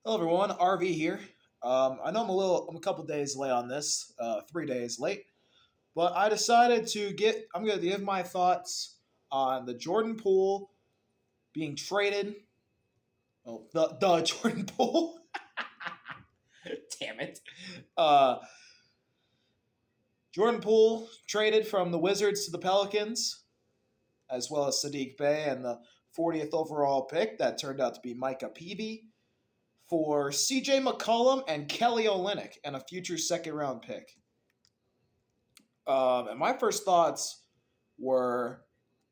Hello everyone, RV here. I know I'm a couple days late on this, 3 days late, but I decided I'm going to give my thoughts on the Jordan Poole being traded. Oh, the Jordan Poole. Damn it. Uh, Jordan Poole traded from the Wizards to the Pelicans, as well as Sadiq Bey and the 40th overall pick that turned out to be Micah Peavy for CJ McCollum and Kelly Olynyk and a future second round pick. And my first thoughts were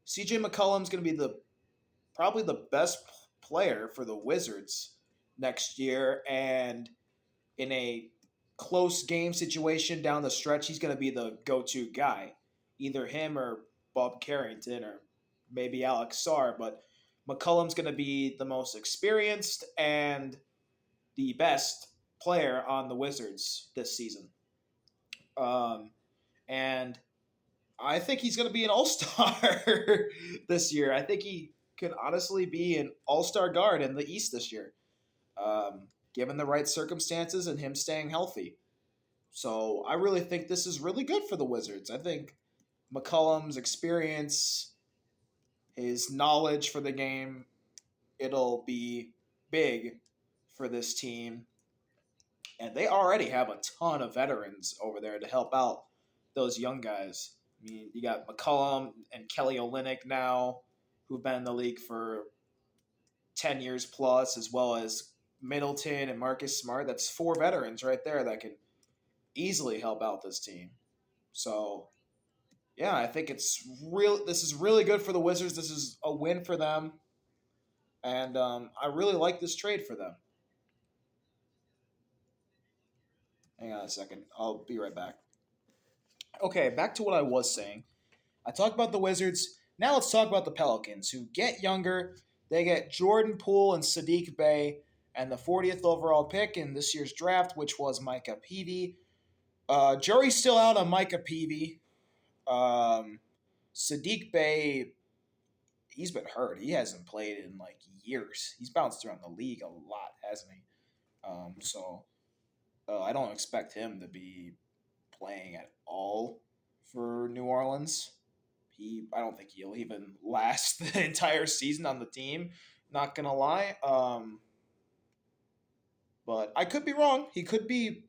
CJ McCollum's going to be probably the best player for the Wizards next year, and in a close game situation down the stretch, he's going to be the go-to guy, either him or Bob Carrington or maybe Alex Sarr. But McCollum's going to be the most experienced and the best player on the Wizards this season. And I think he's going to be an all-star this year. I think he could honestly be an all-star guard in the East this year, given the right circumstances and him staying healthy. So I really think this is really good for the Wizards. I think McCollum's experience, his knowledge for the game, it'll be big for this team. And they already have a ton of veterans over there to help out those young guys. I mean, you got McCollum and Kelly Olynyk now, who've been in the league for 10 years plus, as well as Middleton and Marcus Smart. That's four veterans right there that can easily help out this team. So, yeah, I think this is really good for the Wizards. This is a win for them. And I really like this trade for them. Hang on a second. I'll be right back. Okay, back to what I was saying. I talked about the Wizards. Now let's talk about the Pelicans, who get younger. They get Jordan Poole and Sadiq Bey and the 40th overall pick in this year's draft, which was Micah Peavy. Jury's still out on Micah Peavy. Sadiq Bey, he's been hurt. He hasn't played in like years. He's bounced around the league a lot, hasn't he? I don't expect him to be playing at all for New Orleans. I don't think he'll even last the entire season on the team. Not gonna lie, but I could be wrong. He could be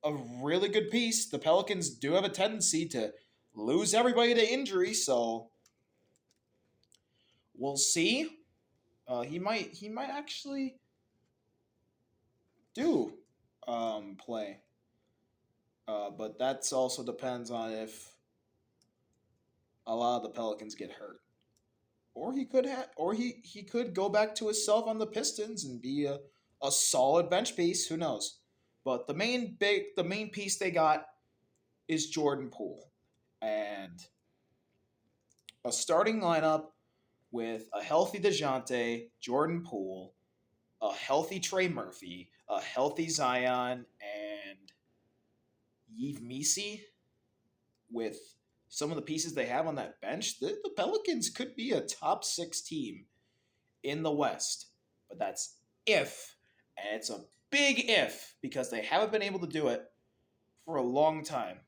a really good piece. The Pelicans do have a tendency to lose everybody to injury, so we'll see. He might actually do play, but that's also depends on if a lot of the Pelicans get hurt, or he could go back to himself on the Pistons and be a solid bench piece. Who knows? But the main piece they got is Jordan Poole, and a starting lineup with a healthy DeJounte, Jordan Poole, a healthy Trey Murphy, a healthy Zion, and Yves Missi. With some of the pieces they have on that bench, the Pelicans could be a top 6 team in the West. But that's if, and it's a big if, because they haven't been able to do it for a long time,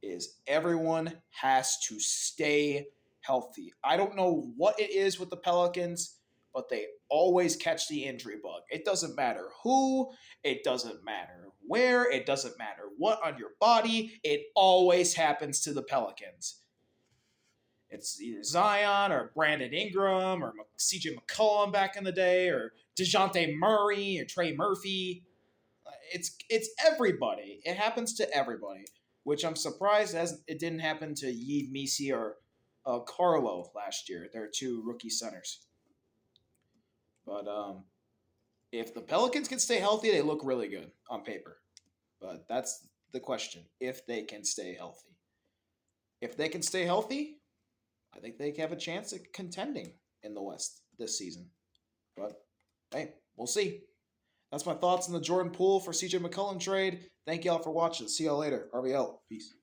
is everyone has to stay healthy. I don't know what it is with the Pelicans, but they always catch the injury bug. It doesn't matter who, it doesn't matter where, it doesn't matter what on your body, it always happens to the Pelicans. It's either Zion or Brandon Ingram or CJ McCollum back in the day or DeJounte Murray or Trey Murphy. It's everybody. It happens to everybody, which I'm surprised as it didn't happen to Yves Missi or Carlo last year. They're two rookie centers. But if the Pelicans can stay healthy, they look really good on paper. But that's the question, if they can stay healthy. If they can stay healthy, I think they have a chance at contending in the West this season. But, hey, we'll see. That's my thoughts on the Jordan Poole for CJ McCollum trade. Thank y'all for watching. See y'all later. RBL. Peace.